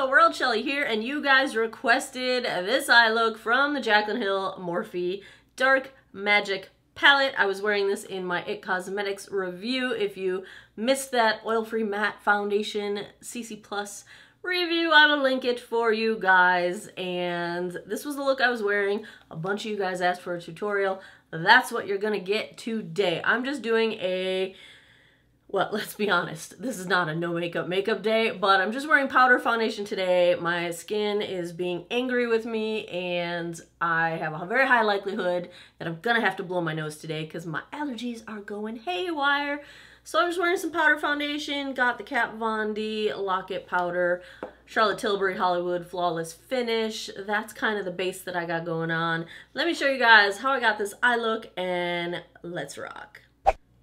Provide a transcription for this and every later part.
Hello world, Shelly here, and you guys requested this eye look from the Jaclyn Hill Morphe Dark Magic palette. I was wearing this in my It Cosmetics review. If you missed that oil-free matte foundation CC Plus review, I will link it for you guys. And this was the look I was wearing. A bunch of you guys asked for a tutorial. That's what you're gonna get today. I'm just doing a, well, let's be honest, this is not a no makeup day, but I'm just wearing powder foundation today. My skin is being angry with me, and I have a very high likelihood that I'm gonna have to blow my nose today because my allergies are going haywire. So I'm just wearing some powder foundation, got the Kat Von D Lock-It powder, Charlotte Tilbury Hollywood Flawless Finish. That's kind of the base that I got going on. Let me show you guys how I got this eye look, and let's rock.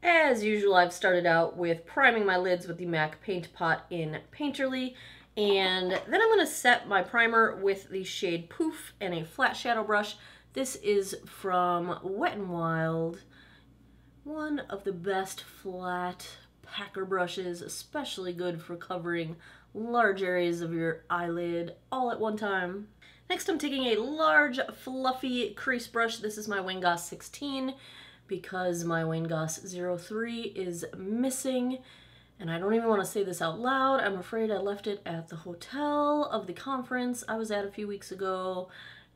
As usual, I've started out with priming my lids with the MAC Paint Pot in Painterly, and then I'm going to set my primer with the shade Poof and a flat shadow brush. This is from Wet n Wild, one of the best flat packer brushes, especially good for covering large areas of your eyelid all at one time. Next, I'm taking a large fluffy crease brush. This is my Wayne Goss 16. Because my Wayne Goss 03 is missing, and I don't even want to say this out loud. I'm afraid I left it at the hotel of the conference I was at a few weeks ago,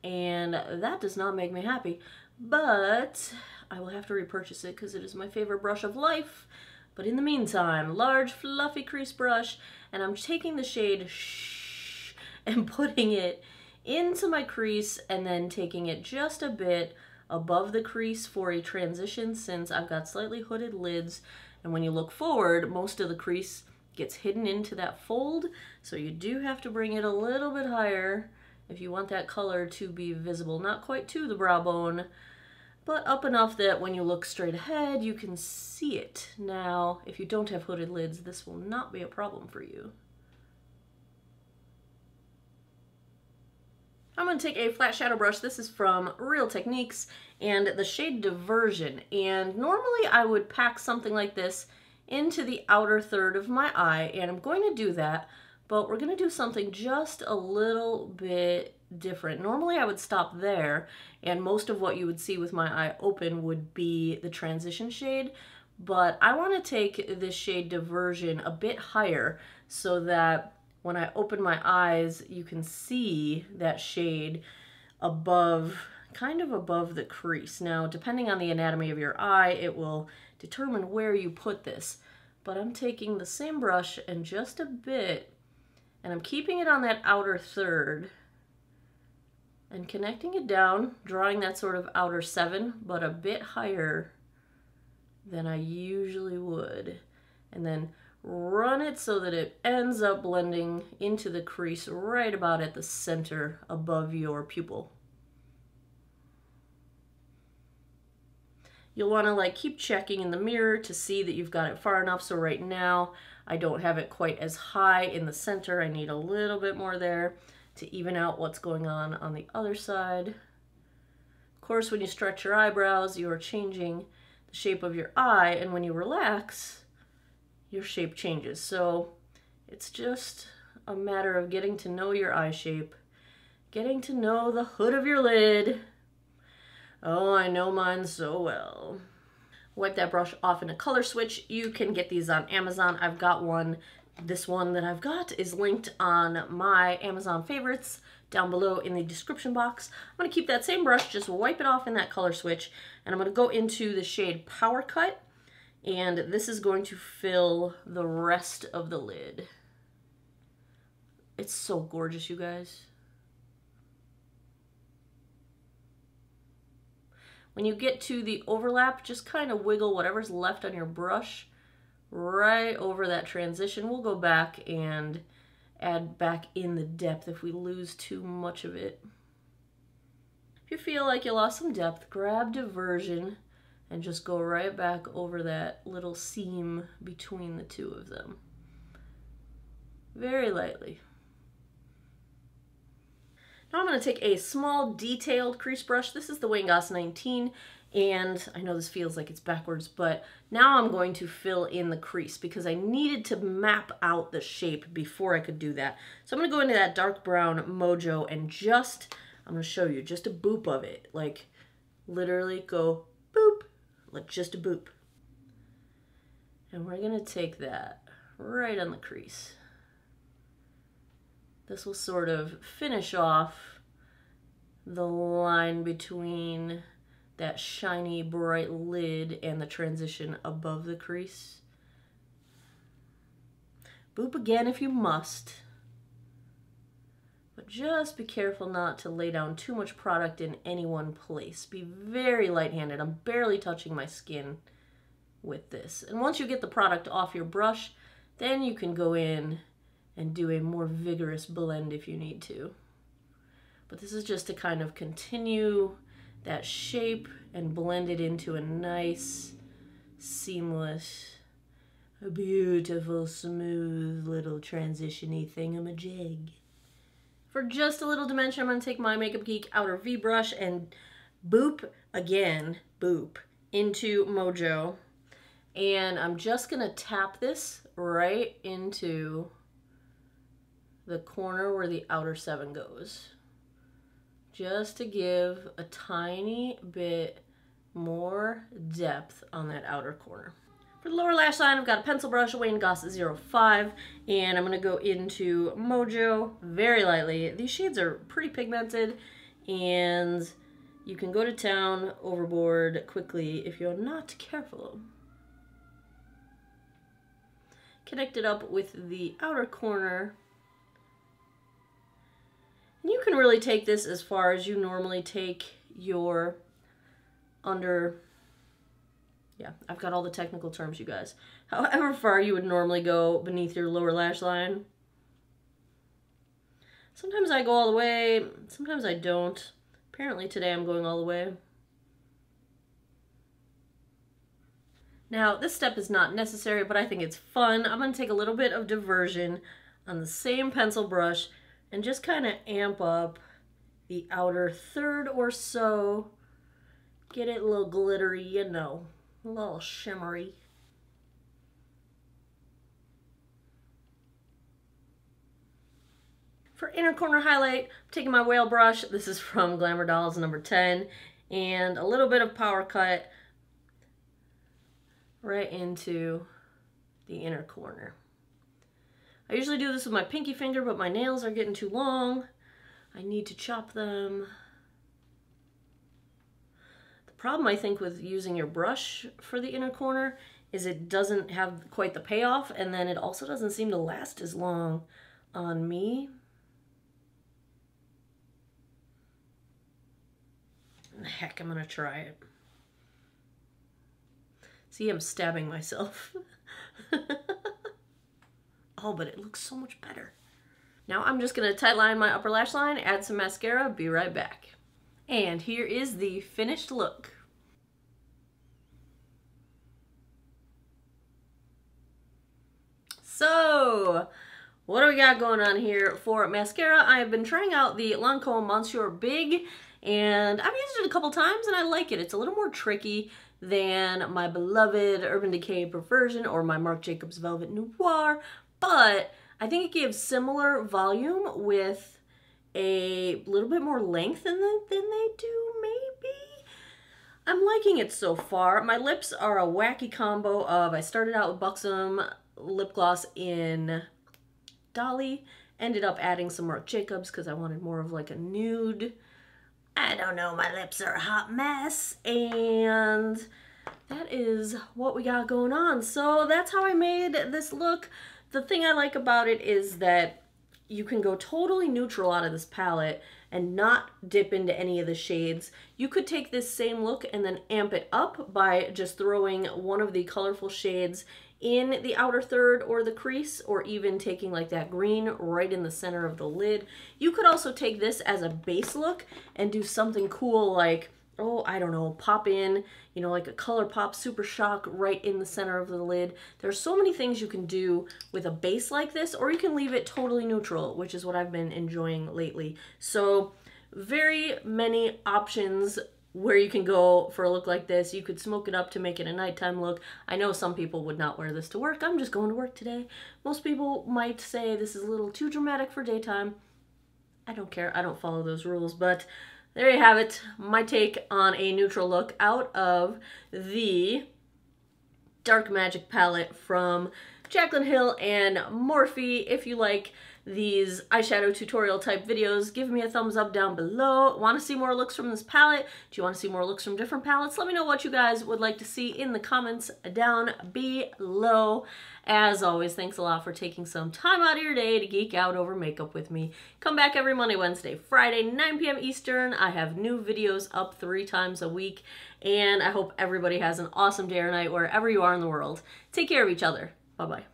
and that does not make me happy. But I will have to repurchase it because it is my favorite brush of life. But in the meantime, large fluffy crease brush, and I'm taking the shade Shh and putting it into my crease, and then taking it just a bit above the crease for a transition, since I've got slightly hooded lids, and when you look forward, most of the crease gets hidden into that fold, so you do have to bring it a little bit higher if you want that color to be visible. Not quite to the brow bone, but up enough that when you look straight ahead, you can see it. Now, if you don't have hooded lids, this will not be a problem for you. I'm going to take a flat shadow brush. This is from Real Techniques and the shade Diversion. And normally I would pack something like this into the outer third of my eye, and I'm going to do that, but we're going to do something just a little bit different. Normally I would stop there, and most of what you would see with my eye open would be the transition shade, but I want to take this shade Diversion a bit higher so that when I open my eyes, you can see that shade above, kind of above the crease. Now, depending on the anatomy of your eye, it will determine where you put this. But I'm taking the same brush and just a bit, and I'm keeping it on that outer third and connecting it down, drawing that sort of outer 7, but a bit higher than I usually would. And then run it so that it ends up blending into the crease right about at the center above your pupil. You'll want to like keep checking in the mirror to see that you've got it far enough. So right now I don't have it quite as high in the center. I need a little bit more there to even out what's going on the other side. Of course, when you stretch your eyebrows, you are changing the shape of your eye, and when you relax, your shape changes. So it's just a matter of getting to know your eye shape, getting to know the hood of your lid. Oh, I know mine so well. Wipe that brush off in a color switch. You can get these on Amazon. I've got one. This one that I've got is linked on my Amazon favorites down below in the description box. I'm going to keep that same brush, just wipe it off in that color switch, and I'm going to go into the shade Power Cut. And this is going to fill the rest of the lid. It's so gorgeous, you guys. When you get to the overlap, just kind of wiggle whatever's left on your brush right over that transition. We'll go back and add back in the depth if we lose too much of it. If you feel like you lost some depth, grab Diversion and just go right back over that little seam between the two of them. Very lightly. Now I'm going to take a small detailed crease brush. This is the Wayne Goss 19, And I know this feels like it's backwards, but now I'm going to fill in the crease because I needed to map out the shape before I could do that. So I'm going to go into that dark brown Mojo and I'm going to show you just a boop of it. Like literally go boop, like just a boop. And we're going to take that right on the crease. This will sort of finish off the line between that shiny bright lid and the transition above the crease. Boop again if you must, but just be careful not to lay down too much product in any one place. Be very light-handed. I'm barely touching my skin with this. And once you get the product off your brush, then you can go in and do a more vigorous blend if you need to. But this is just to kind of continue that shape and blend it into a nice, seamless, beautiful, smooth little transition-y thingamajig. For just a little dimension, I'm going to take my Makeup Geek Outer V brush and boop again, boop, into Mojo. And I'm just going to tap this right into the corner where the outer 7 goes, just to give a tiny bit more depth on that outer corner. For the lower lash line, I've got a pencil brush, a Wayne Goss 05, and I'm going to go into Mojo very lightly. These shades are pretty pigmented, and you can go to town overboard quickly if you're not careful. Connect it up with the outer corner. You can really take this as far as you normally take your under, yeah, I've got all the technical terms, you guys. However far you would normally go beneath your lower lash line. Sometimes I go all the way, sometimes I don't. Apparently today I'm going all the way. Now, this step is not necessary, but I think it's fun. I'm going to take a little bit of diversion on the same pencil brush and just kind of amp up the outer third or so. Get it a little glittery, you know, a little shimmery. For inner corner highlight, I'm taking my whale brush. This is from Glamour Dolls number 10. And a little bit of power cut right into the inner corner. I usually do this with my pinky finger, but my nails are getting too long. I need to chop them. The problem, I think, with using your brush for the inner corner is it doesn't have quite the payoff, and then it also doesn't seem to last as long on me. Heck, I'm gonna try it. See, I'm stabbing myself. Oh, but it looks so much better. Now I'm just gonna tight line my upper lash line, add some mascara, be right back. And here is the finished look. So, what do we got going on here for mascara? I have been trying out the Lancome Monsieur Big, and I've used it a couple times and I like it. It's a little more tricky than my beloved Urban Decay Perversion or my Marc Jacobs Velvet Noir, but I think it gives similar volume with a little bit more length than they do, maybe? I'm liking it so far. My lips are a wacky combo of, I started out with Buxom lip gloss in Dolly, ended up adding some Marc Jacobs because I wanted more of like a nude. I don't know, my lips are a hot mess, and that is what we got going on. So that's how I made this look. The thing I like about it is that you can go totally neutral out of this palette and not dip into any of the shades. You could take this same look and then amp it up by just throwing one of the colorful shades in the outer third or the crease, or even taking like that green right in the center of the lid. You could also take this as a base look and do something cool like, oh, I don't know, pop in, you know, like a ColourPop Super Shock right in the center of the lid. There's so many things you can do with a base like this, or you can leave it totally neutral, which is what I've been enjoying lately. So very many options where you can go for a look like this. You could smoke it up to make it a nighttime look. I know some people would not wear this to work. I'm just going to work today. Most people might say this is a little too dramatic for daytime. I don't care. I don't follow those rules, but there you have it. My take on a neutral look out of the Dark Magic palette from Jaclyn Hill and Morphe. If you like these eyeshadow tutorial type videos, give me a thumbs up down below. Want to see more looks from this palette? Do you want to see more looks from different palettes? Let me know what you guys would like to see in the comments down below. As always, thanks a lot for taking some time out of your day to geek out over makeup with me. Come back every Monday, Wednesday, Friday, 9 p.m. Eastern. I have new videos up 3 times a week, and I hope everybody has an awesome day or night wherever you are in the world. Take care of each other. Bye-bye.